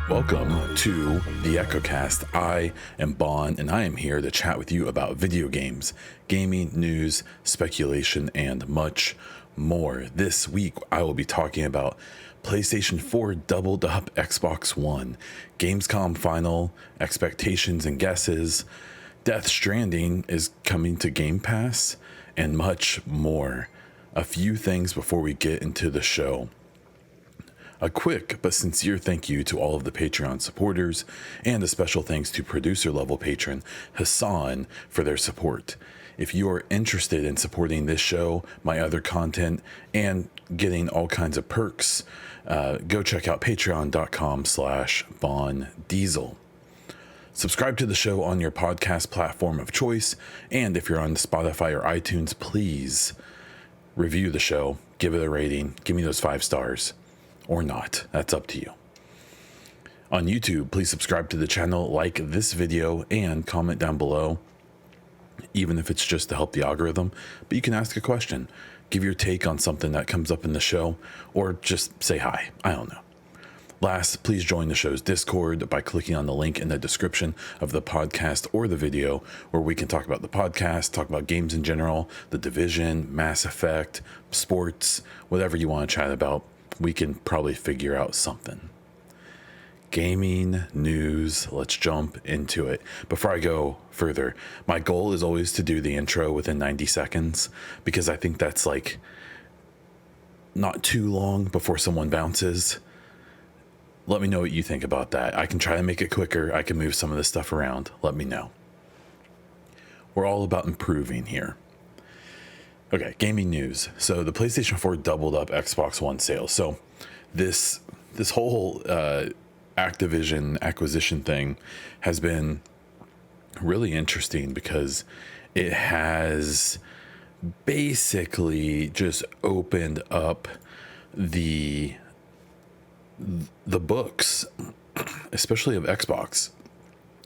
Welcome to the EchoCast. I am Bon, and I am here to chat with you about video games, gaming, news, speculation, and much more. This week, I will be talking about PlayStation 4 doubled up Xbox One, GamesCom final, expectations and guesses, Death Stranding is coming to Game Pass, and much more. A few things before we get into the show. A quick but sincere thank you to all of the Patreon supporters, and a special thanks to producer level patron Hassan for their support. If you are interested in supporting this show, my other content, and getting all kinds of perks, go check out patreon.com/bondiesel. Subscribe to the show on your podcast platform of choice, and if you're on Spotify or iTunes, please review the show, give it a rating, give me those 5 stars. Or not, that's up to you. On YouTube, please subscribe to the channel, like this video, and comment down below, even if it's just to help the algorithm. But you can ask a question, give your take on something that comes up in the show, or just say hi. I don't know. Last, please join the show's Discord by clicking on the link in the description of the podcast or the video, where we can talk about the podcast, talk about games in general, The Division, Mass Effect, sports, whatever you want to chat about. We can probably figure out something. Gaming news, let's jump into it. Before I go further, my goal is always to do the intro within 90 seconds, because I think that's like not too long before someone bounces. Let me know what you think about that. I can try to make it quicker. I can move some of this stuff around. Let me know. We're all about improving here. Okay, gaming news. So the PlayStation 4 doubled up Xbox One sales. So this whole Activision acquisition thing has been really interesting, because it has basically just opened up the books, especially of Xbox,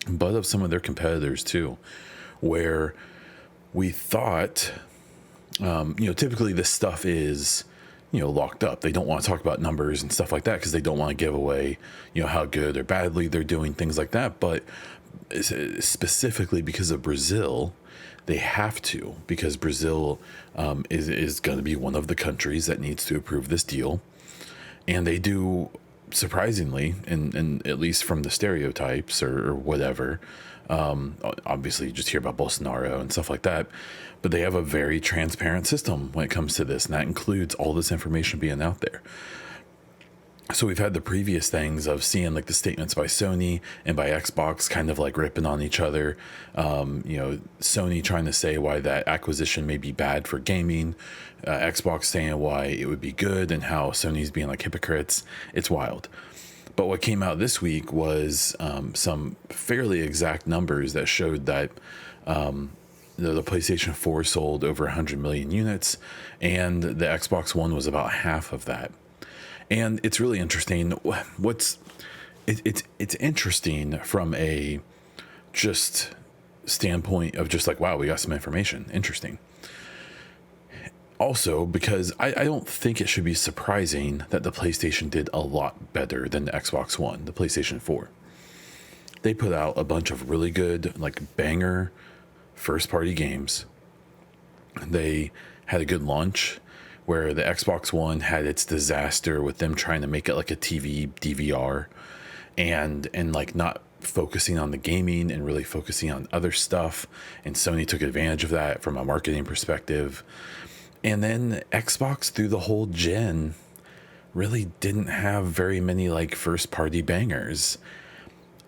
but of some of their competitors too, where we thought, typically this stuff is, locked up. They don't want to talk about numbers and stuff like that, because they don't want to give away, how good or badly they're doing, things like that. But specifically because of Brazil, they have to, because Brazil is going to be one of the countries that needs to approve this deal. And they do, surprisingly, and at least from the stereotypes or whatever, obviously you just hear about Bolsonaro and stuff like that, but they have a very transparent system when it comes to this, and that includes all this information being out there. So we've had the previous things of seeing like the statements by Sony and by Xbox kind of like ripping on each other. Sony trying to say why that acquisition may be bad for gaming, Xbox saying why it would be good, and how Sony's being like hypocrites. It's wild. But what came out this week was some fairly exact numbers that showed that the PlayStation 4 sold over 100 million units, and the Xbox One was about half of that. And it's really interesting. It's interesting from a just standpoint of just like, wow, we got some information. Interesting. Also, because I don't think it should be surprising that the PlayStation did a lot better than the Xbox One, the PlayStation 4. They put out a bunch of really good, like banger first-party games. They had a good launch, where the Xbox One had its disaster with them trying to make it like a TV DVR, and like not focusing on the gaming and really focusing on other stuff. And Sony took advantage of that from a marketing perspective. And then Xbox through the whole gen really didn't have very many like first party bangers.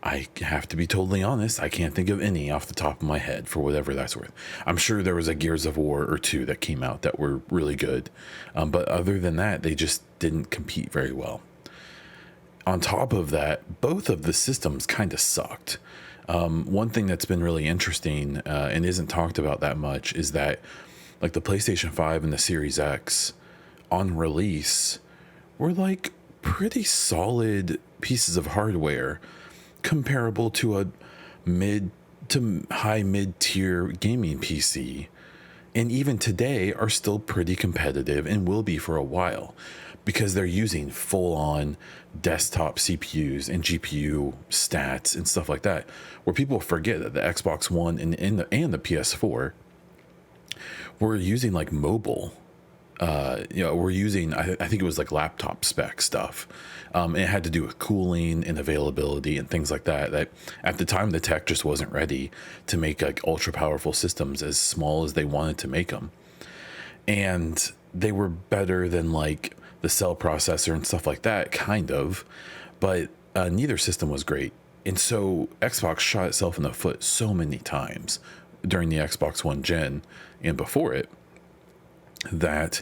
I have to be totally honest, I can't think of any off the top of my head, for whatever that's worth. I'm sure there was a Gears of War or two that came out that were really good. But other than that, they just didn't compete very well. On top of that, both of the systems kind of sucked. One thing that's been really interesting and isn't talked about that much is that like the PlayStation 5 and the Series X on release were like pretty solid pieces of hardware, comparable to a mid to high mid-tier gaming PC, and even today are still pretty competitive and will be for a while. because they're using full on desktop CPUs and GPU stats and stuff like that, where people forget that the Xbox One and the PS4 were using like mobile. We're using, I think it was like laptop spec stuff. It had to do with cooling and availability and things like that. That at the time, the tech just wasn't ready to make like ultra powerful systems as small as they wanted to make them. And they were better than like the cell processor and stuff like that, kind of. But neither system was great. And so Xbox shot itself in the foot so many times during the Xbox One gen and before it, that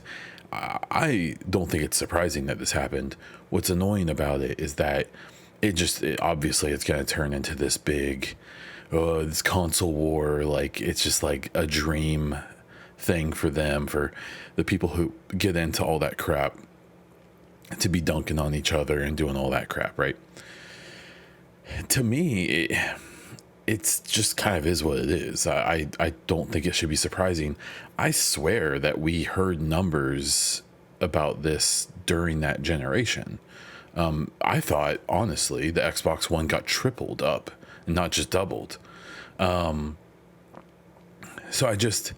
I don't think it's surprising that this happened. What's annoying about it is that obviously it's going to turn into this big, this console war. Like, it's just like a dream thing for them, for the people who get into all that crap, to be dunking on each other and doing all that crap, right? To me, it's just kind of is what it is. I don't think it should be surprising. I swear that we heard numbers about this during that generation. I thought, honestly, the Xbox One got tripled up, not just doubled. So I just,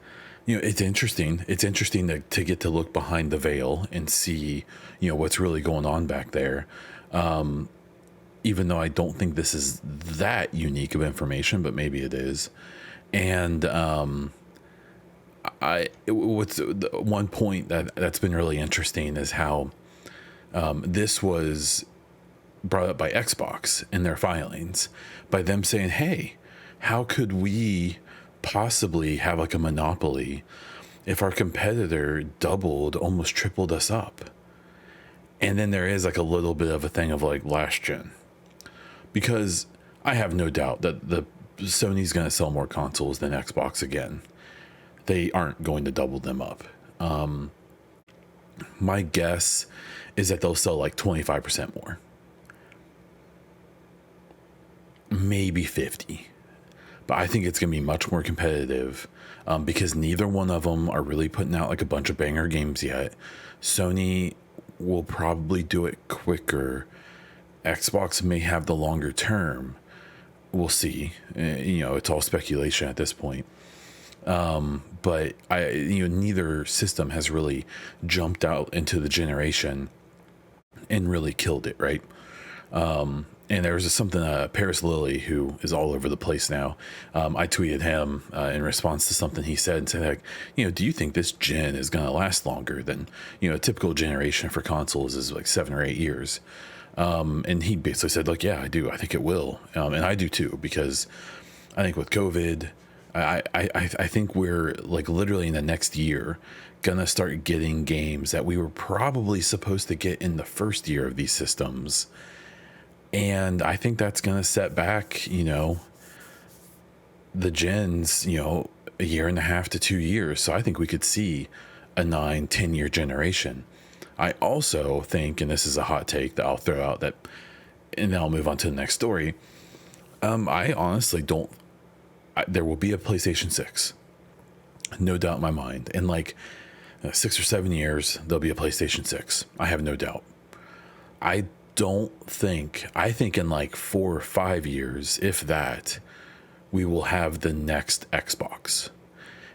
it's interesting. It's interesting to get to look behind the veil and see, what's really going on back there. Even though I don't think this is that unique of information, but maybe it is. And what's the one point that's been really interesting is how this was brought up by Xbox in their filings, by them saying, hey, how could we possibly have like a monopoly if our competitor doubled, almost tripled us up? And then there is like a little bit of a thing of like last gen. Because I have no doubt that the Sony's going to sell more consoles than Xbox again. They aren't going to double them up. My guess is that they'll sell like 25% more. Maybe 50. But I think it's going to be much more competitive because neither one of them are really putting out like a bunch of banger games yet. Sony will probably do it quicker. Xbox may have the longer term. We'll see. It's all speculation at this point. But neither system has really jumped out into the generation and really killed it, right? And there was something, Paris Lilly, who is all over the place now. I tweeted him in response to something he said and said, like, do you think this gen is going to last longer than, a typical generation for consoles is like 7 or 8 years? And he basically said, like, yeah, I do. I think it will. And I do too, because I think with COVID, I think we're like literally in the next year going to start getting games that we were probably supposed to get in the first year of these systems. And I think that's going to set back, the gens, a year and a half to 2 years. So I think we could see a 9-10 year generation. I also think, and this is a hot take that I'll throw out, and then I'll move on to the next story. I honestly don't. There will be a PlayStation 6, no doubt in my mind. In like 6 or 7 years, there'll be a PlayStation 6. I have no doubt. I think in like 4 or 5 years, if that, we will have the next Xbox,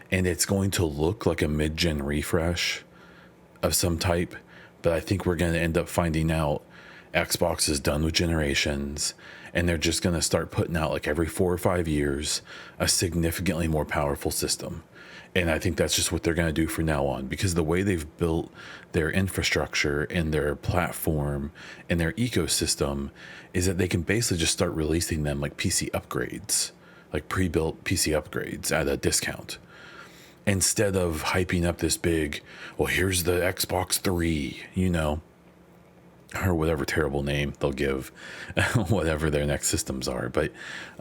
and it's going to look like a mid-gen refresh of some type. But I think we're going to end up finding out Xbox is done with generations, and they're just going to start putting out like every 4 or 5 years a significantly more powerful system. And I think that's just what they're going to do from now on, because the way they've built their infrastructure and their platform and their ecosystem is that they can basically just start releasing them like PC upgrades, like pre-built PC upgrades at a discount. Instead of hyping up this big, well, here's the Xbox 3, or whatever terrible name they'll give whatever their next systems are. But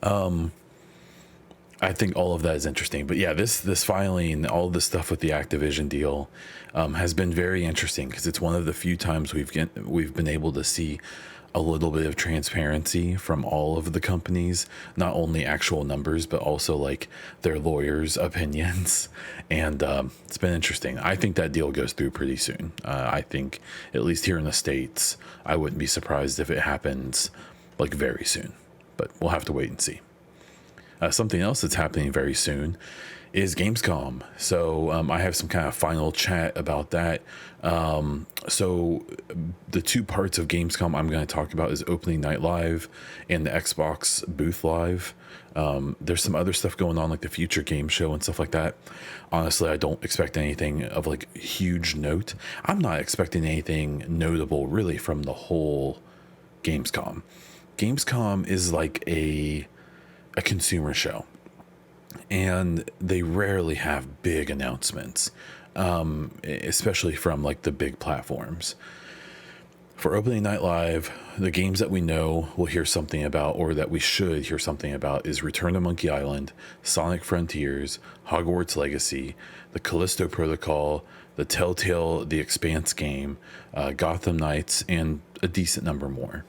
I think all of that is interesting. But yeah, this filing, all this stuff with the Activision deal has been very interesting, because it's one of the few times we've been able to see a little bit of transparency from all of the companies, not only actual numbers, but also like their lawyers' opinions. And it's been interesting. I think that deal goes through pretty soon. I think, at least here in the States, I wouldn't be surprised if it happens like very soon, but we'll have to wait and see. Something else that's happening very soon is GamesCom. So I have some kind of final chat about that. So the two parts of GamesCom I'm going to talk about is opening night live and the Xbox booth live. There's some other stuff going on, like the future game show and stuff like that. Honestly, I don't expect anything of like huge note. I'm not expecting anything notable really from the whole GamesCom. GamesCom is like a consumer show, and they rarely have big announcements, especially from like the big platforms. For opening night live, the games that we know we'll hear something about, or that we should hear something about, is Return to Monkey Island, Sonic Frontiers, Hogwarts Legacy, the Callisto Protocol, the Telltale The Expanse game, Gotham Knights, and a decent number more.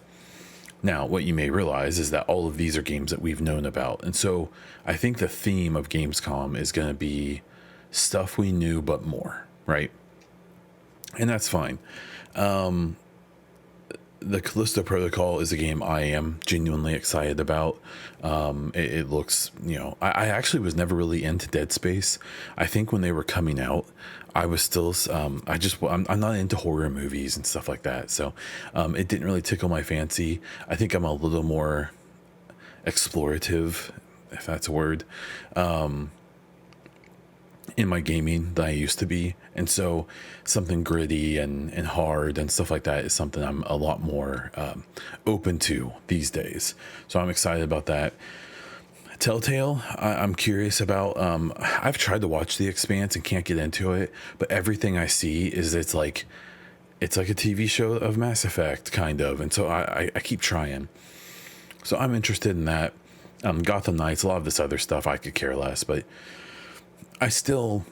Now, what you may realize is that all of these are games that we've known about. And so I think the theme of Gamescom is going to be stuff we knew, but more, right? And that's fine. The Callisto Protocol is a game I am genuinely excited about. It looks, I actually was never really into Dead Space. I think when they were coming out, I was still, I'm not into horror movies and stuff like that. So it didn't really tickle my fancy. I think I'm a little more explorative, if that's a word, in my gaming than I used to be. And so something gritty and hard and stuff like that is something I'm a lot more open to these days. So I'm excited about that. Telltale, I'm curious about. I've tried to watch The Expanse and can't get into it, but everything I see is it's like a TV show of Mass Effect, kind of. And so I keep trying. So I'm interested in that. Gotham Knights, a lot of this other stuff I could care less, but I still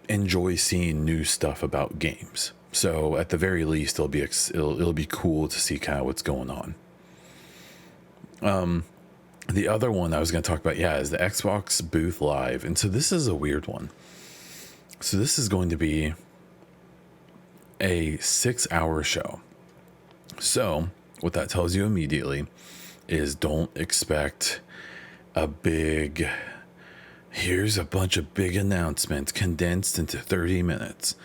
enjoy seeing new stuff about games. So at the very least, it'll be cool to see kind of what's going on. The other one I was going to talk about, is the Xbox booth live. And so this is a weird one. So this is going to be a 6-hour show. So what that tells you immediately is don't expect a big, here's a bunch of big announcements condensed into 30 minutes,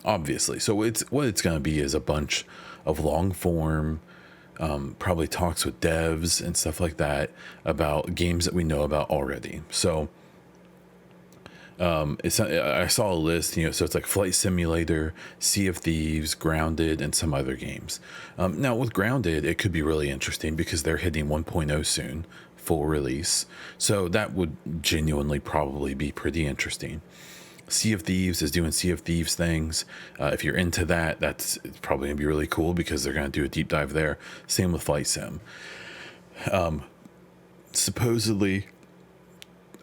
obviously. So what it's going to be is a bunch of long form, probably talks with devs and stuff like that about games that we know about already. So I saw a list, so it's like Flight Simulator, Sea of Thieves, Grounded, and some other games. Now with Grounded, it could be really interesting because they're hitting 1.0 soon, full release. So that would genuinely probably be pretty interesting. Sea of Thieves is doing Sea of Thieves things. If you're into that, it's probably gonna be really cool because they're gonna do a deep dive there. Same with Flight Sim. Supposedly,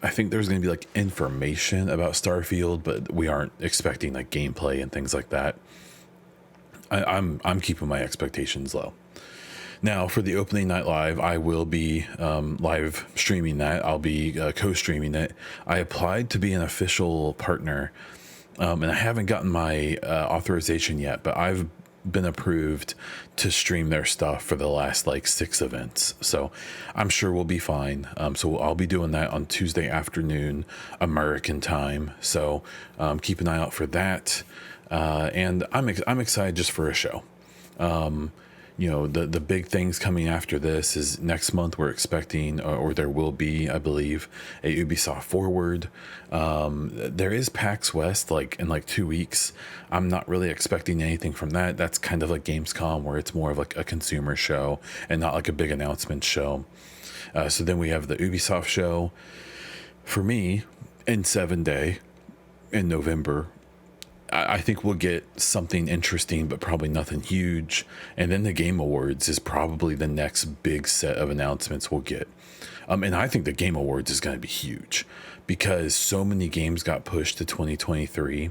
I think there's gonna be like information about Starfield, but we aren't expecting like gameplay and things like that. I'm keeping my expectations low. Now, for the opening night live, I will be live streaming that. I'll be co-streaming it. I applied to be an official partner, and I haven't gotten my authorization yet, but I've been approved to stream their stuff for the last 6 events. So I'm sure we'll be fine. So I'll be doing that on Tuesday afternoon, American time. So keep an eye out for that. And I'm excited just for a show. The big things coming after this is next month we're expecting, or there will be, I believe, a Ubisoft Forward. There is PAX West in 2 weeks. I'm not really expecting anything from that. That's kind of like Gamescom, where it's more of like a consumer show and not like a big announcement show. So then we have the Ubisoft show. For me, in 7 Day in November, I think we'll get something interesting, but probably nothing huge. And then the Game Awards is probably the next big set of announcements we'll get. And I think the Game Awards is going to be huge because so many games got pushed to 2023.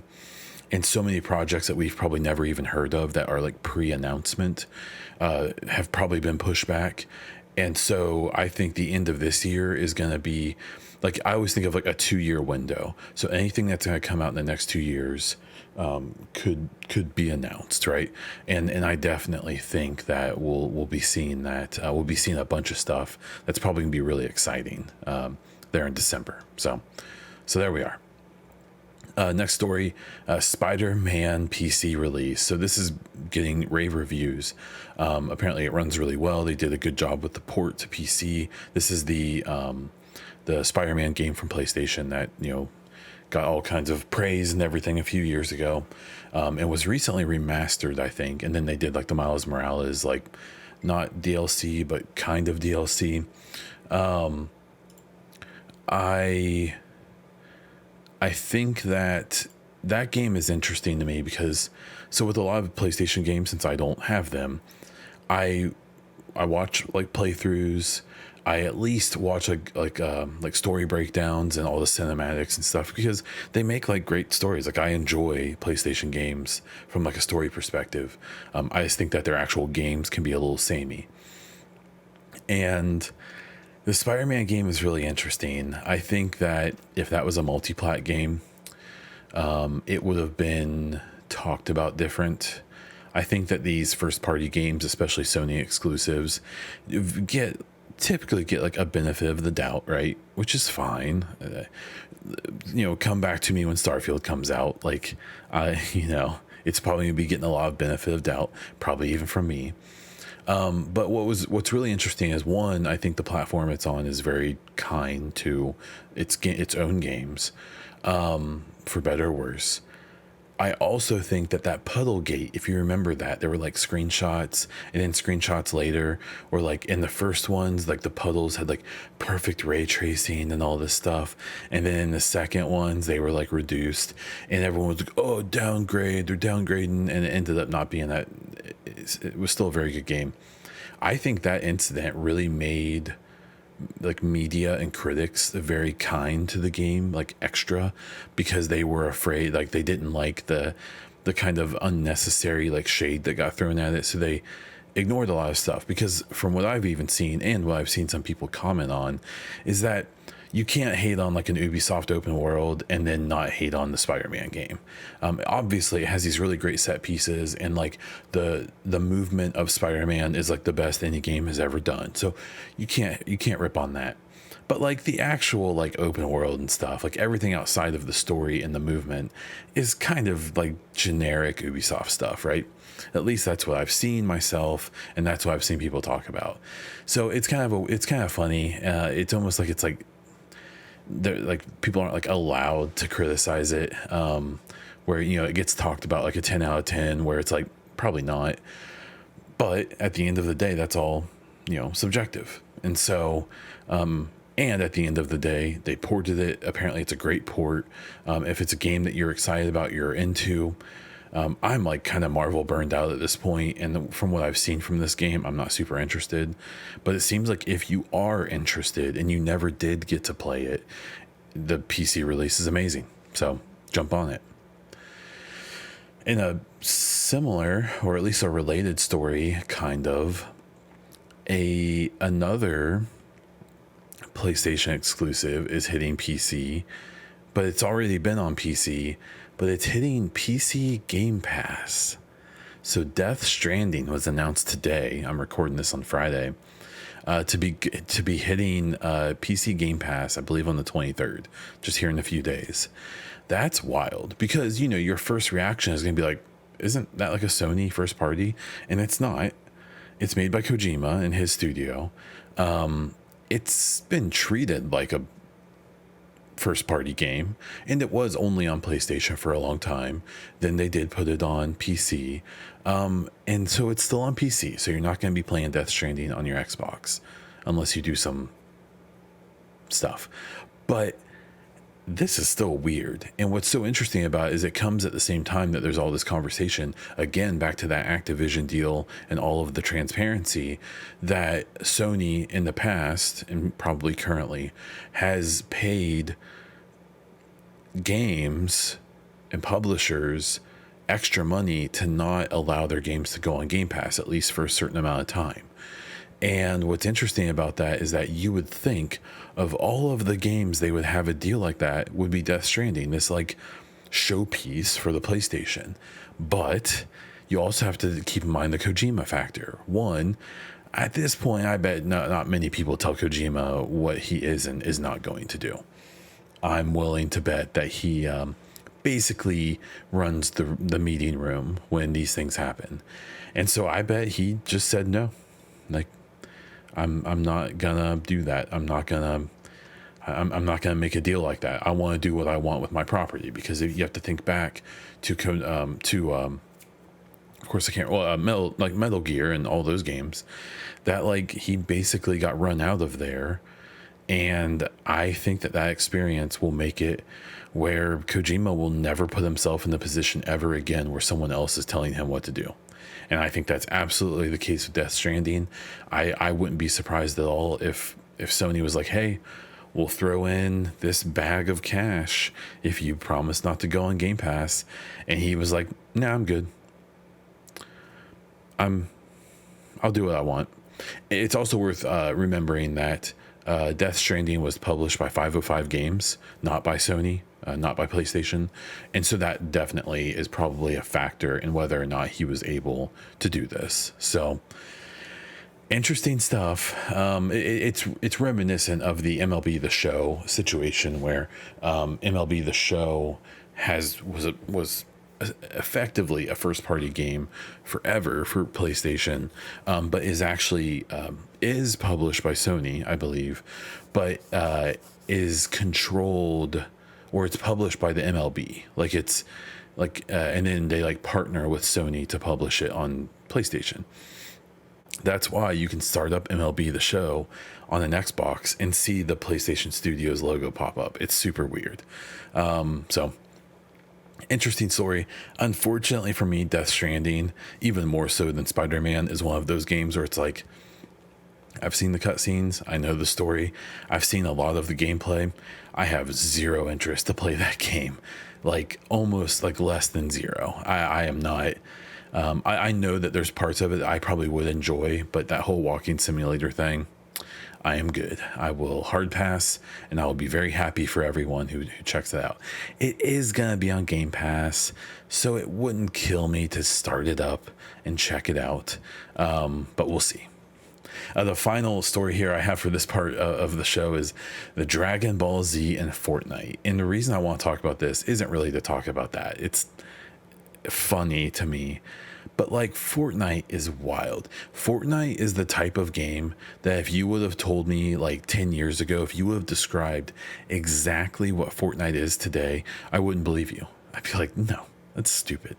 And so many projects that we've probably never even heard of that are like pre-announcement have probably been pushed back. And so I think the end of this year is going to be like, I always think of like a 2-year window. So anything that's going to come out in the next 2 years could be announced, right? And I definitely think that we'll be seeing that. We'll be seeing a bunch of stuff that's probably going to be really exciting there in December. So there we are. Next story, Spider-Man PC release. So this is getting rave reviews. Apparently it runs really well. They did a good job with the port to PC. This is the Spider-Man game from PlayStation that, got all kinds of praise and everything a few years ago. It was recently remastered, I think. And then they did like the Miles Morales, like not DLC, but kind of DLC. I think that game is interesting to me because, so with a lot of PlayStation games, since I don't have them, I watch like playthroughs. I at least watch like story breakdowns and all the cinematics and stuff because they make like great stories. Like I enjoy PlayStation games from like a story perspective. I just think that their actual games can be a little samey. And the Spider-Man game is really interesting. I think that if that was a multi-plat game, it would have been talked about different. I think that these first-party games, especially Sony exclusives, typically get like a benefit of the doubt, right? Which is fine. Come back to me when Starfield comes out. Like, it's probably gonna be getting a lot of benefit of doubt, probably even from me. But what's really interesting is, one, I think the platform it's on is very kind to its own games, for better or worse. I also think that puddle gate, if you remember that, there were like screenshots and then screenshots later, or like in the first ones, like the puddles had like perfect ray tracing and all this stuff. And then in the second ones, they were like reduced and everyone was like, oh, downgrade, they're downgrading. And it ended up not being that. It was still a very good game. I think that incident really made like media and critics very kind to the game, like extra, because they were afraid, like they didn't like the kind of unnecessary like shade that got thrown at it. So they ignored a lot of stuff, because from what I've even seen and what I've seen some people comment on is that you can't hate on like an Ubisoft open world and then not hate on the Spider-Man game. Obviously it has these really great set pieces, and like the movement of Spider-Man is like the best any game has ever done. So you can't rip on that. But like the actual like open world and stuff, like everything outside of the story and the movement is kind of like generic Ubisoft stuff, right? At least that's what I've seen myself, and that's what I've seen people talk about. So it's kind of funny. It's almost like it's like like people aren't like allowed to criticize it, where it gets talked about like a 10 out of 10, where it's like probably not, but at the end of the day that's all subjective. And so and at the end of the day they ported it. Apparently it's a great port. If it's a game that you're excited about, you're into, I'm like kind of Marvel burned out at this point, and from what I've seen from this game, I'm not super interested. But it seems like if you are interested and you never did get to play it, the PC release is amazing. So jump on it. In a similar, or at least a related story, kind of, another PlayStation exclusive is hitting PC, but it's already been on PC. But it's hitting PC Game Pass. So Death Stranding was announced today. I'm recording this on Friday, to be hitting PC Game Pass, I believe on the 23rd, just here in a few days. That's wild, because your first reaction is going to be like, isn't that like a Sony first party? And it's not. It's made by Kojima and his studio. It's been treated like a first party game, and it was only on PlayStation for a long time. Then they did put it on PC, and so it's still on PC. So you're not going to be playing Death Stranding on your Xbox unless you do some stuff. But this is still weird. And what's so interesting about it is it comes at the same time that there's all this conversation, again, back to that Activision deal and all of the transparency that Sony in the past, and probably currently, has paid games and publishers extra money to not allow their games to go on Game Pass, at least for a certain amount of time. And what's interesting about that is that you would think of all of the games they would have a deal like that would be Death Stranding, this like showpiece for the PlayStation. But you also have to keep in mind the Kojima factor. One, at this point, I bet not many people tell Kojima what he is and is not going to do. I'm willing to bet that he basically runs the meeting room when these things happen. And so I bet he just said no. Like, I'm not gonna do that. I'm not gonna make a deal like that. I want to do what I want with my property, because you have to think back to of course I can't. Well, Metal Gear and all those games, that like he basically got run out of there, and I think that experience will make it where Kojima will never put himself in the position ever again where someone else is telling him what to do. And I think that's absolutely the case with Death Stranding. I wouldn't be surprised at all if Sony was like, hey, we'll throw in this bag of cash if you promise not to go on Game Pass. And he was like, nah, I'm good. I'll do what I want. It's also worth remembering that Death Stranding was published by 505 Games, not by Sony, not by PlayStation. And so that definitely is probably a factor in whether or not he was able to do this. So interesting stuff. It's reminiscent of the MLB The Show situation, where MLB The Show was effectively a first party game forever for PlayStation, but is actually is published by Sony, I believe, but is controlled, or it's published by the MLB. Like it's like and then they like partner with Sony to publish it on PlayStation. That's why you can start up MLB The Show on an Xbox and see the PlayStation Studios logo pop up. It's super weird. So interesting story. Unfortunately for me, Death Stranding, even more so than Spider-Man, is one of those games where it's like, I've seen the cutscenes, I know the story, I've seen a lot of the gameplay. I have zero interest to play that game, like almost like less than zero. I am not. I know that there's parts of it I probably would enjoy, but that whole walking simulator thing, I am good. I will hard pass, and I will be very happy for everyone who checks it out. It is going to be on Game Pass, so it wouldn't kill me to start it up and check it out, but we'll see. The final story here I have for this part of the show is the Dragon Ball Z and Fortnite. And the reason I want to talk about this isn't really to talk about that. It's funny to me. But like, Fortnite is wild. Fortnite is the type of game that if you would have told me like 10 years ago, if you would have described exactly what Fortnite is today, I wouldn't believe you. I'd be like, no, that's stupid.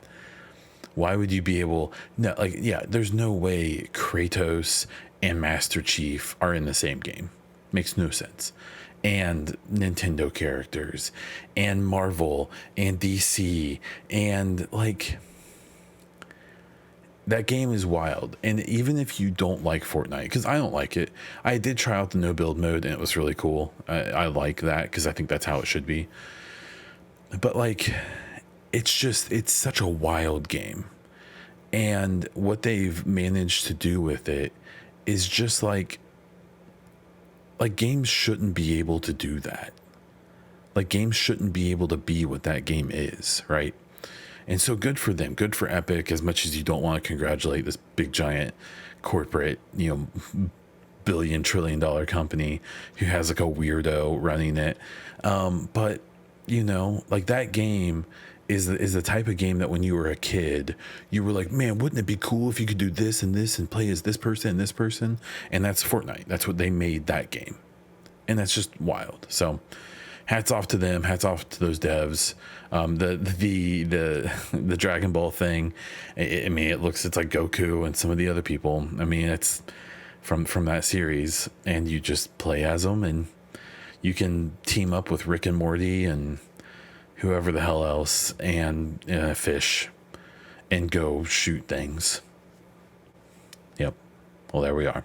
Why would you be able? No, like, yeah, there's no way Kratos and Master Chief are in the same game. Makes no sense. And Nintendo characters and Marvel and DC and like, that game is wild. And even if you don't like Fortnite, because I don't like it, I did try out the no build mode and it was really cool. I like that because I think that's how it should be. But like, it's such a wild game. And what they've managed to do with it is just like games shouldn't be able to do that. Like, games shouldn't be able to be what that game is, right? And so good for them, good for Epic, as much as you don't want to congratulate this big giant corporate, billion trillion dollar company who has like a weirdo running it. But like, that game is the type of game that when you were a kid, you were like, man, wouldn't it be cool if you could do this and this and play as this person and this person? And that's Fortnite. That's what they made that game. And that's just wild. So hats off to them. Hats off to those devs. The Dragon Ball thing. It's like Goku and some of the other people. I mean, it's from that series, and you just play as them, and you can team up with Rick and Morty and whoever the hell else, and fish, and go shoot things. Yep. Well, there we are.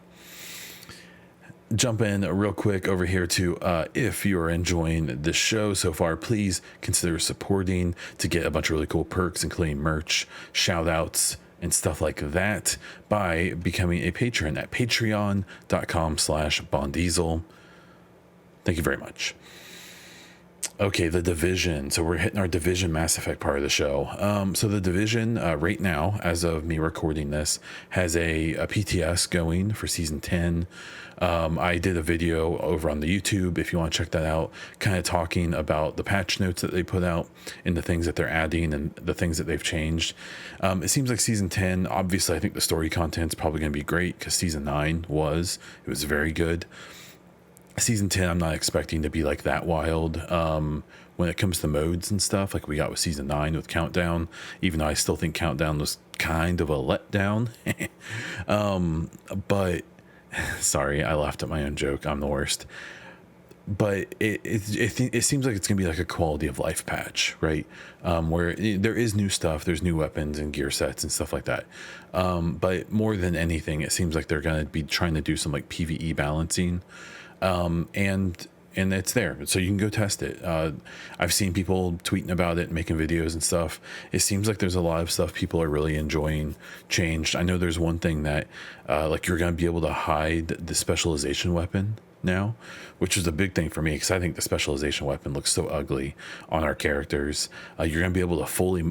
jump in real quick over here to if you're enjoying this show so far, please consider supporting to get a bunch of really cool perks, including merch, shout outs, and stuff like that by becoming a patron at patreon.com/bondiesel. Thank you very much. Okay, The Division. So we're hitting our Division Mass Effect part of the show. So The Division, right now, as of me recording this, has a PTS going for Season 10. I did a video over on the YouTube, if you want to check that out, kind of talking about the patch notes that they put out and the things that they're adding and the things that they've changed. It seems like Season 10, obviously, I think the story content's probably going to be great because Season 9 was very good. Season 10, I'm not expecting to be like that wild when it comes to modes and stuff like we got with Season 9 with Countdown, even though I still think Countdown was kind of a letdown. But sorry, I laughed at my own joke. I'm the worst. But it seems like it's going to be like a quality of life patch, right? Where there is new stuff, there's new weapons and gear sets and stuff like that. But more than anything, it seems like they're going to be trying to do some like PvE balancing. And it's there, so you can go test it. I've seen people tweeting about it, making videos and stuff. It seems like there's a lot of stuff people are really enjoying changed. I know there's one thing that like you're going to be able to hide the specialization weapon now, which is a big thing for me because I think the specialization weapon looks so ugly on our characters. You're going to be able to fully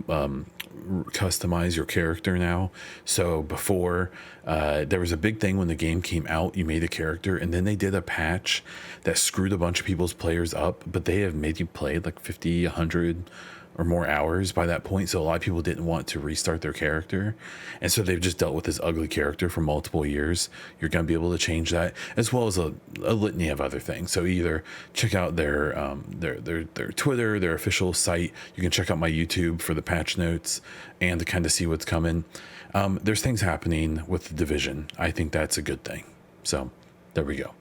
customize your character now. So before there was a big thing when the game came out, you made a character and then they did a patch that screwed a bunch of people's players up, but they have made you play like 50, 100 or more hours by that point. So a lot of people didn't want to restart their character. And so they've just dealt with this ugly character for multiple years. You're going to be able to change that as well as a litany of other things. So either check out their Twitter, their official site. You can check out my YouTube for the patch notes and to kind of see what's coming. There's things happening with the Division. I think that's a good thing. So there we go.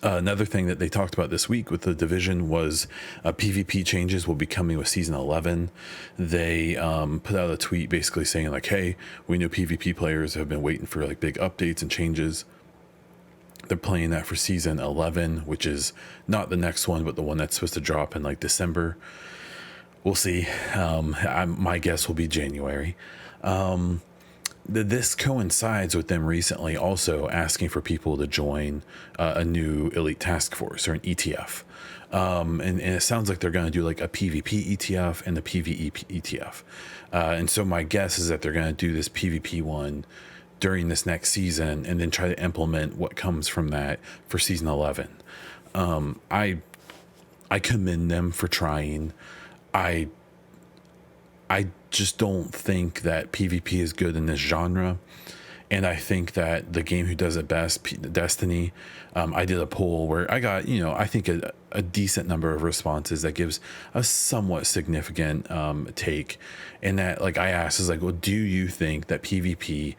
Another thing that they talked about this week with the Division was PvP changes will be coming with Season 11. They put out a tweet basically saying like, hey, we know PvP players have been waiting for like big updates and changes. They're playing that for Season 11, which is not the next one, but the one that's supposed to drop in like December. We'll see. My guess will be January. This coincides with them recently also asking for people to join a new elite task force or an ETF. And it sounds like they're going to do like a PvP ETF and a PvE ETF. And so my guess is that they're going to do this PvP one during this next season and then try to implement what comes from that for Season 11. I commend them for trying. I just don't think that PvP is good in this genre. And I think that the game who does it best, Destiny, I did a poll where I got, I think a decent number of responses that gives a somewhat significant take. And that, like, I asked is like, well, do you think that PvP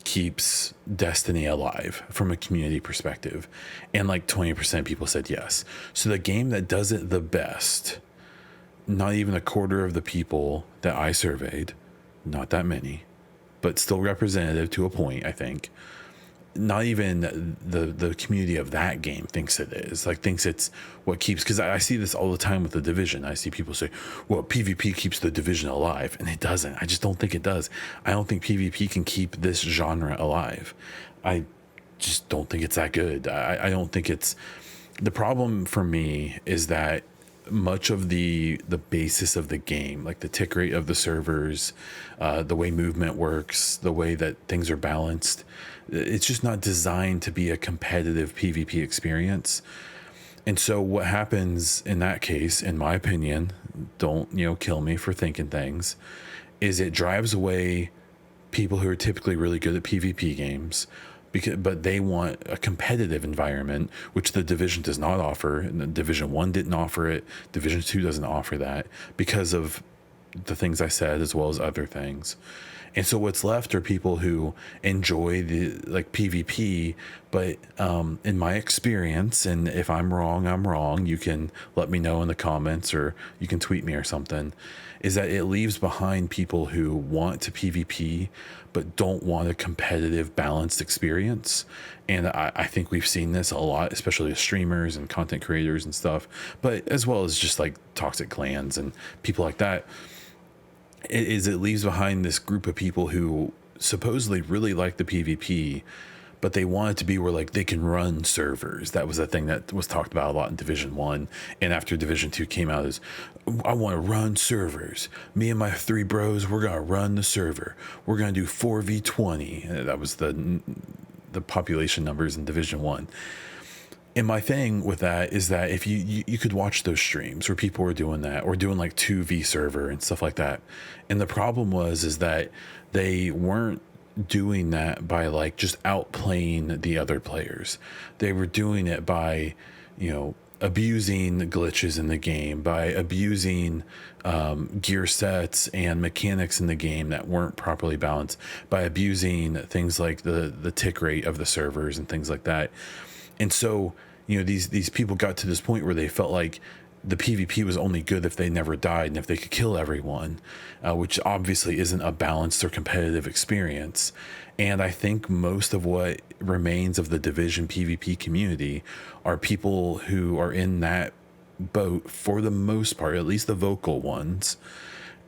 keeps Destiny alive from a community perspective? And like 20% of people said yes. So the game that does it the best, not even a quarter of the people that I surveyed, not that many, but still representative to a point, I think. Not even the community of that game thinks it is, like thinks it's what keeps, because I see this all the time with the Division. I see people say, well, PvP keeps the Division alive, and it doesn't. I just don't think it does. I don't think PvP can keep this genre alive. I just don't think it's that good. I don't think it's, the problem for me is that much of the basis of the game, like the tick rate of the servers, the way movement works, the way that things are balanced, it's just not designed to be a competitive PvP experience. And so what happens in that case, in my opinion, don't kill me for thinking things, is it drives away people who are typically really good at PvP games, but they want a competitive environment, which the Division does not offer. And Division 1 didn't offer it. Division 2 doesn't offer that because of the things I said, as well as other things. And so what's left are people who enjoy the like PvP, but in my experience, and if I'm wrong, I'm wrong, you can let me know in the comments or you can tweet me or something, is that it leaves behind people who want to PvP but don't want a competitive, balanced experience. And I think we've seen this a lot, especially with streamers and content creators and stuff, but as well as just like toxic clans and people like that. It leaves behind this group of people who supposedly really like the PvP, but they want it to be where like they can run servers. That was a thing that was talked about a lot in Division 1, and after Division 2 came out, is I want to run servers. Me and my 3 bros, we're gonna run the server. We're gonna do 4v20. That was the population numbers in Division 1. And my thing with that is that if you could watch those streams where people were doing that, or doing like 2v server and stuff like that, and the problem is that they weren't doing that by like just outplaying the other players. They were doing it by, you know, abusing the glitches in the game, by abusing gear sets and mechanics in the game that weren't properly balanced, by abusing things like the tick rate of the servers and things like that. And so, you know, these people got to this point where they felt like the PvP was only good if they never died and if they could kill everyone, which obviously isn't a balanced or competitive experience. And I think most of what remains of the Division PvP community are people who are in that boat for the most part, at least the vocal ones,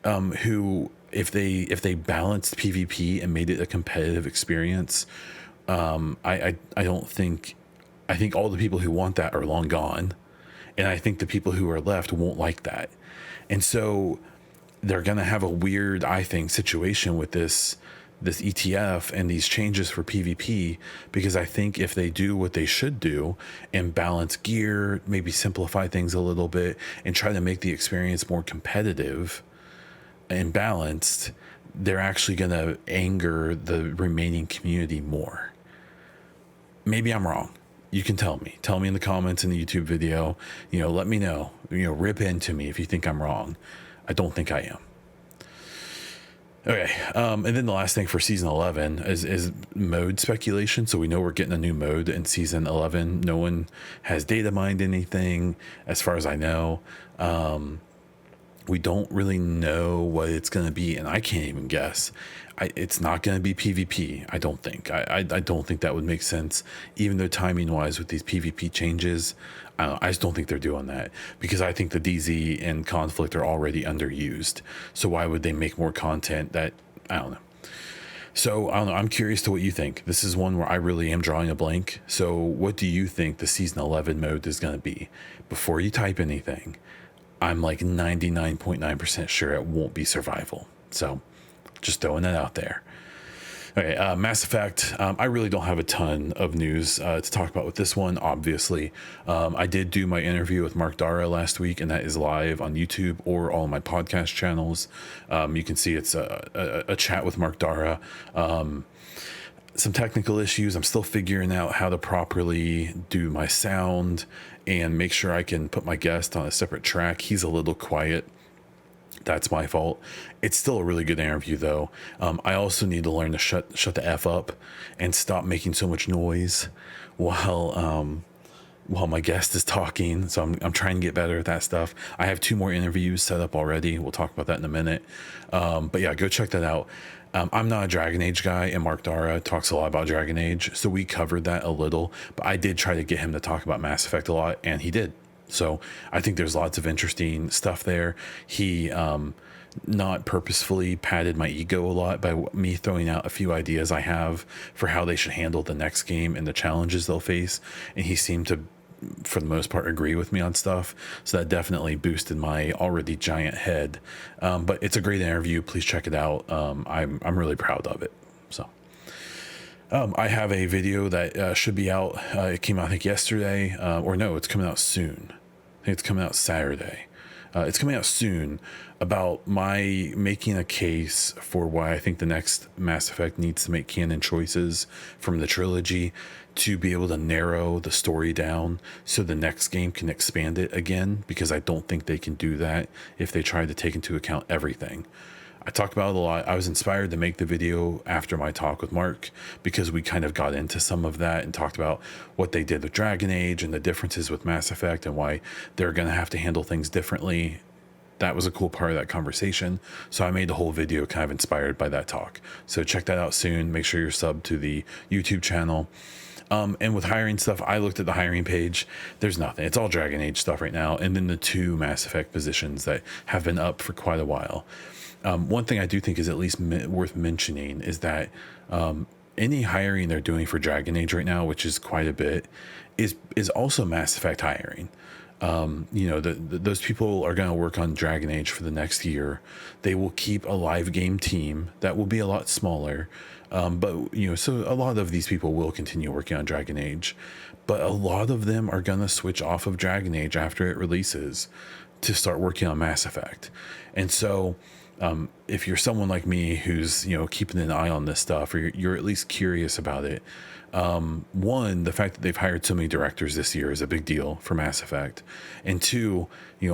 who if they balanced PvP and made it a competitive experience, I don't think, I think all the people who want that are long gone. And I think the people who are left won't like that. And so they're going to have a weird, I think, situation with this ETF and these changes for PvP, because I think if they do what they should do and balance gear, maybe simplify things a little bit and try to make the experience more competitive and balanced, they're actually going to anger the remaining community more. Maybe I'm wrong. You can tell me in the comments in the YouTube video, you know, let me know, you know, rip into me if you think I'm wrong. I don't think I am. Okay. And then the last thing for season 11 is mode speculation. So we know we're getting a new mode in season 11. No one has data mined anything as far as I know. We don't really know what it's going to be, and I can't even guess. It's not going to be PvP, I don't think. I don't think that would make sense, even though timing-wise with these PvP changes, I just don't think they're doing that, because I think the DZ and Conflict are already underused. So why would they make more content that, I don't know. So, I don't know, I'm curious to what you think. This is one where I really am drawing a blank. So what do you think the Season 11 mode is going to be? Before you type anything, I'm like 99.9% sure it won't be survival. So just throwing that out there. Okay, Mass Effect. I really don't have a ton of news to talk about with this one, obviously. I did do my interview with Mark Dara last week, and that is live on YouTube or all my podcast channels. You can see it's a chat with Mark Dara. Some technical issues. I'm still figuring out how to properly do my sound and make sure I can put my guest on a separate track. He's a little quiet. That's my fault. It's still a really good interview, though. I also need to learn to shut the F up and stop making so much noise while my guest is talking. So I'm trying to get better at that stuff. I have 2 more interviews set up already. We'll talk about that in a minute. But yeah, go check that out. I'm not a Dragon Age guy, and Mark Dara talks a lot about Dragon Age, so we covered that a little, but I did try to get him to talk about Mass Effect a lot, and he did. So I think there's lots of interesting stuff there. He not purposefully patted my ego a lot by me throwing out a few ideas I have for how they should handle the next game and the challenges they'll face, and he seemed to, for the most part, agree with me on stuff. So that definitely boosted my already giant head. But it's a great interview. Please check it out. I'm really proud of it. So I have a video that should be out. It came out, I think, yesterday, or no, it's coming out soon. I think it's coming out Saturday. It's coming out soon, about my making a case for why I think the next Mass Effect needs to make canon choices from the trilogy to be able to narrow the story down so the next game can expand it again, because I don't think they can do that if they try to take into account everything. I talked about it a lot. I was inspired to make the video after my talk with Mark because we kind of got into some of that and talked about what they did with Dragon Age and the differences with Mass Effect and why they're going to have to handle things differently. That was a cool part of that conversation. So I made the whole video kind of inspired by that talk. So check that out soon. Make sure you're subbed to the YouTube channel. And with hiring stuff, I looked at the hiring page. There's nothing. It's all Dragon Age stuff right now. And then the 2 Mass Effect positions that have been up for quite a while. One thing I do think is at least worth mentioning is that any hiring they're doing for Dragon Age right now, which is quite a bit, is also Mass Effect hiring. Those people are going to work on Dragon Age for the next year. They will keep a live game team that will be a lot smaller. So a lot of these people will continue working on Dragon Age, but a lot of them are going to switch off of Dragon Age after it releases to start working on Mass Effect. And so, if you're someone like me who's, keeping an eye on this stuff, or you're at least curious about it, one, the fact that they've hired so many directors this year is a big deal for Mass Effect. And two,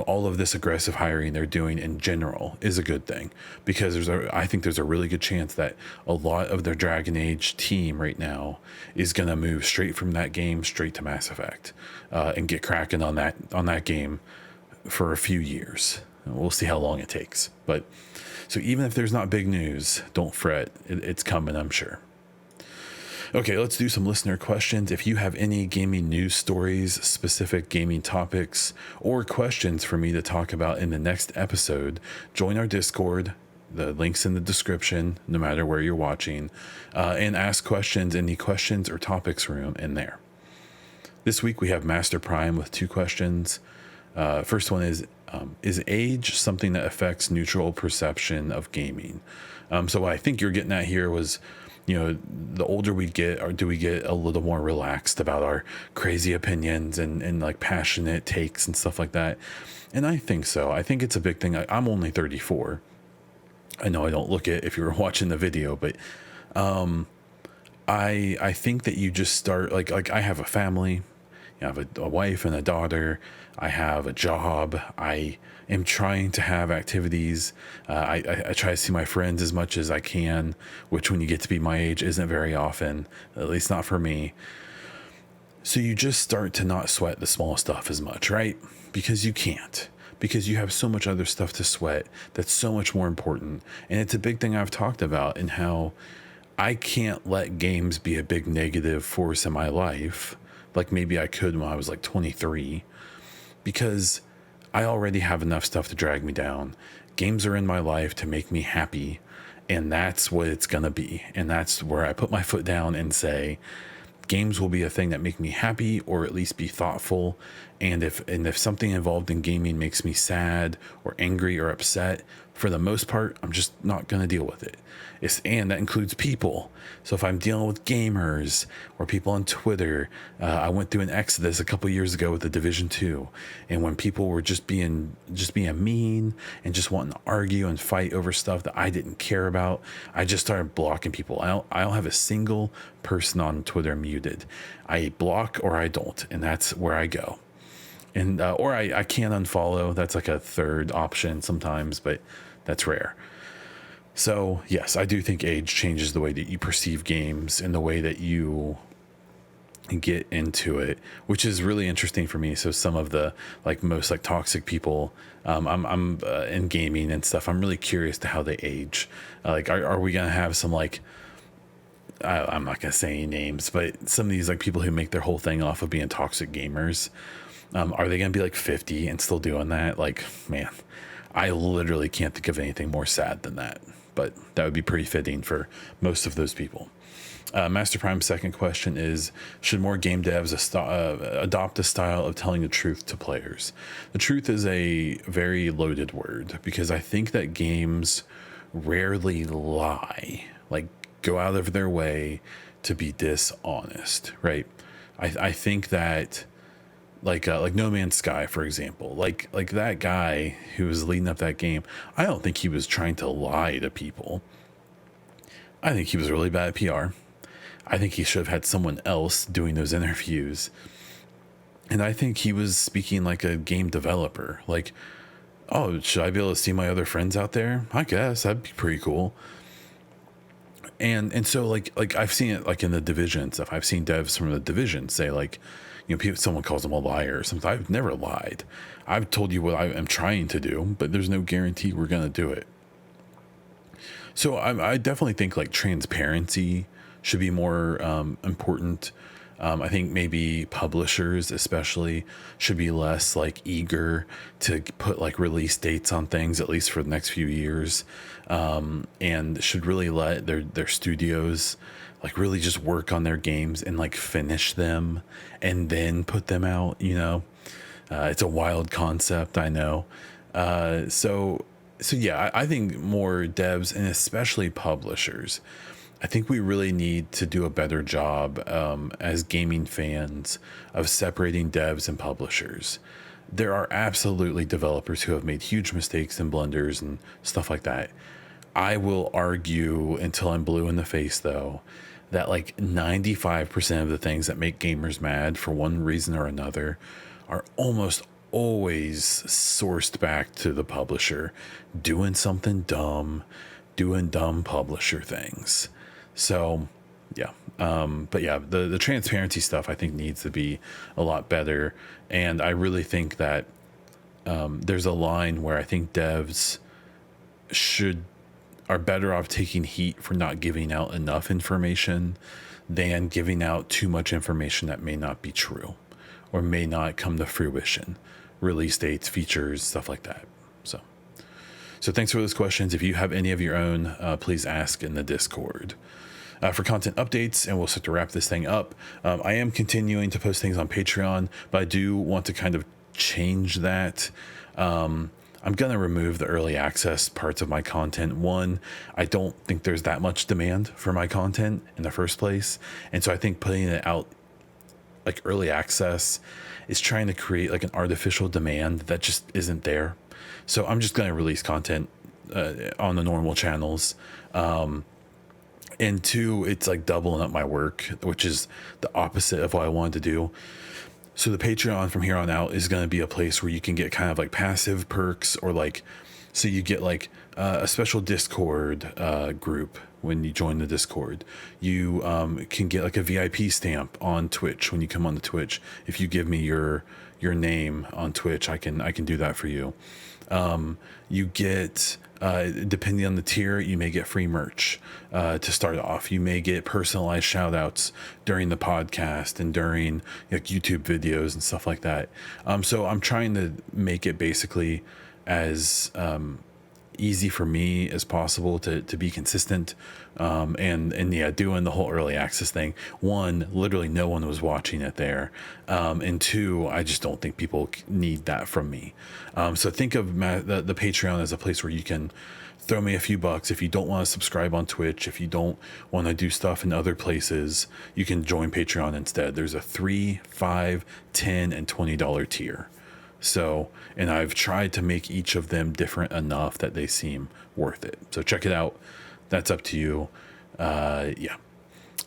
all of this aggressive hiring they're doing in general is a good thing, because I think there's a really good chance that a lot of their Dragon Age team right now is going to move straight from that game straight to Mass Effect, and get cracking on that game for a few years. We'll see how long it takes. But so even if there's not big news, don't fret. It's coming, I'm sure. Okay, let's do some listener questions. If you have any gaming news stories, specific gaming topics, or questions for me to talk about in the next episode, join our Discord. The link's in the description, no matter where you're watching, and ask questions in the questions or topics room in there. This week we have Master Prime with 2 questions. First one is age something that affects neutral perception of gaming? So what I think you're getting at here was, the older we get, or do we get a little more relaxed about our crazy opinions and like passionate takes and stuff like that? And I think so. I think it's a big thing. I'm only 34. I know I don't look it if you're watching the video, but I think that you just start like I have a family. I have a wife and a daughter. I have a job. I am trying to have activities. I try to see my friends as much as I can, which when you get to be my age isn't very often, at least not for me. So you just start to not sweat the small stuff as much, right? Because you can't. Because you have so much other stuff to sweat that's so much more important. And it's a big thing I've talked about, in how I can't let games be a big negative force in my life like maybe I could when I was like 23, because I already have enough stuff to drag me down. Games are in my life to make me happy, and that's what it's gonna be. And that's where I put my foot down and say, games will be a thing that make me happy, or at least be thoughtful. And if something involved in gaming makes me sad or angry or upset, for the most part, I'm just not going to deal with it. And that includes people. So if I'm dealing with gamers or people on Twitter, I went through an exodus a couple years ago with the Division 2. And when people were just being mean and just wanting to argue and fight over stuff that I didn't care about, I just started blocking people. I don't have a single person on Twitter muted. I block or I don't, and that's where I go. And or I can unfollow. That's like a third option sometimes, but that's rare. So yes, I do think age changes the way that you perceive games and the way that you get into it, which is really interesting for me. So some of the most toxic people, I'm in gaming and stuff, I'm really curious to how they age. Are we gonna have some I'm not gonna say any names, but some of these people who make their whole thing off of being toxic gamers? Are they going to be 50 and still doing that? Man, I literally can't think of anything more sad than that, but that would be pretty fitting for most of those people. Master Prime's second question is, should more game devs adopt a style of telling the truth to players? The truth is a very loaded word, because I think that games rarely lie, go out of their way to be dishonest, right? I think that like No Man's Sky, for example, like that guy who was leading up that game, I don't think he was trying to lie to people. I think he was really bad at PR. I think he should have had someone else doing those interviews. And I think he was speaking like a game developer. Oh, should I be able to see my other friends out there? I guess that'd be pretty cool. And so like I've seen it like in the Division and stuff. I've seen devs from the Division say like, people, someone calls them a liar or something. I've never lied. I've told you what I am trying to do, but there's no guarantee we're gonna do it. So I definitely think like transparency should be more important. I think maybe publishers, especially, should be less like eager to put like release dates on things, at least for the next few years, and should really let their studios like really just work on their games and like finish them and then put them out. It's a wild concept, I know. So yeah, I think more devs and especially publishers, I think we really need to do a better job as gaming fans of separating devs and publishers. There are absolutely developers who have made huge mistakes and blunders and stuff like that. I will argue until I'm blue in the face, though, that like 95% of the things that make gamers mad for one reason or another are almost always sourced back to the publisher doing something dumb, doing dumb publisher things. So yeah. But yeah, the transparency stuff I think needs to be a lot better. And I really think that there's a line where I think devs are better off taking heat for not giving out enough information than giving out too much information that may not be true or may not come to fruition. Release dates, features, stuff like that. So thanks for those questions. If you have any of your own, please ask in the Discord. For content updates, and we'll start to wrap this thing up. I am continuing to post things on Patreon, but I do want to kind of change that. I'm going to remove the early access parts of my content. One, I don't think there's that much demand for my content in the first place. And so I think putting it out like early access is trying to create like an artificial demand that just isn't there. So I'm just going to release content on the normal channels. And two, it's like doubling up my work, which is the opposite of what I wanted to do. So the Patreon from here on out is going to be a place where you can get kind of like passive perks, or like, so you get like a special Discord group when you join the Discord. You can get like a VIP stamp on Twitch when you come on the Twitch. If you give me your name on Twitch, I can do that for you. You get, depending on the tier, you may get free merch to start off. You may get personalized shout outs during the podcast and during like YouTube videos and stuff like that. So I'm trying to make it basically as easy for me as possible to be consistent. And yeah, doing the whole early access thing. One, literally no one was watching it there. And two, I just don't think people need that from me. So think of the Patreon as a place where you can throw me a few bucks. If you don't want to subscribe on Twitch, if you don't want to do stuff in other places, you can join Patreon instead. There's a $3, $5, $10, and $20 tier. So, and I've tried to make each of them different enough that they seem worth it. So check it out. That's up to you. Yeah.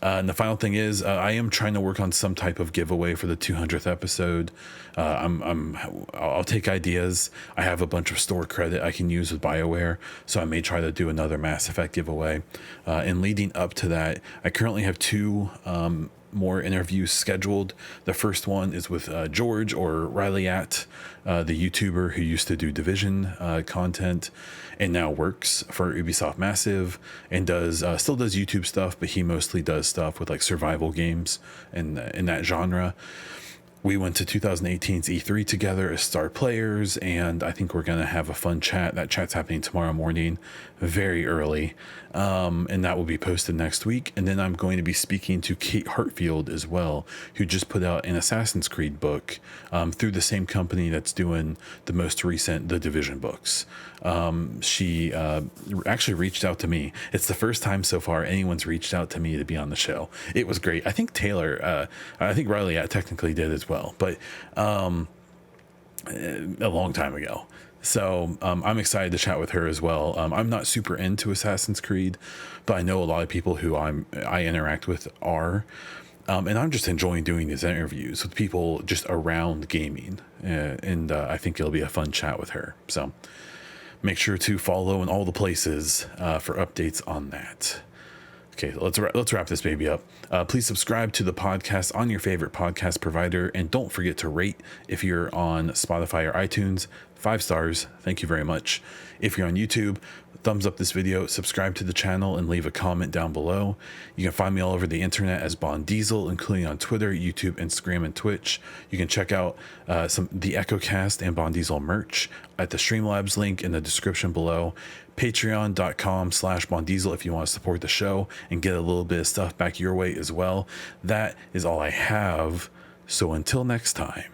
And the final thing is, I am trying to work on some type of giveaway for the 200th episode. I'll take ideas. I have a bunch of store credit I can use with BioWare, so I may try to do another Mass Effect giveaway. And leading up to that, I currently have two more interviews scheduled. The first one is with George, or Riley the YouTuber who used to do Division content and now works for Ubisoft Massive and still does YouTube stuff, but he mostly does stuff with like survival games and in that genre. We went to 2018's E3 together as star players, and I think we're going to have a fun chat. That chat's happening tomorrow morning, very early, and that will be posted next week. And then I'm going to be speaking to Kate Hartfield as well, who just put out an Assassin's Creed book through the same company that's doing the most recent The Division books. She actually reached out to me. It's the first time so far anyone's reached out to me to be on the show. It was great. I think I think Riley technically did as well, but a long time ago. So I'm excited to chat with her as well. I'm not super into Assassin's Creed, but I know a lot of people who I interact with are. And I'm just enjoying doing these interviews with people just around gaming. And I think it'll be a fun chat with her. So make sure to follow in all the places for updates on that. Okay, let's wrap this baby up. Please subscribe to the podcast on your favorite podcast provider, and don't forget to rate if you're on Spotify or iTunes. 5 stars. Thank you very much. If you're on YouTube, thumbs up this video, subscribe to the channel, and leave a comment down below. You can find me all over the internet as Bond Diesel, including on Twitter, YouTube, Instagram, and Twitch. You can check out the EchoCast and Bond Diesel merch at the Streamlabs link in the description below. Patreon.com/BondDiesel if you want to support the show and get a little bit of stuff back your way as well. That is all I have. So until next time.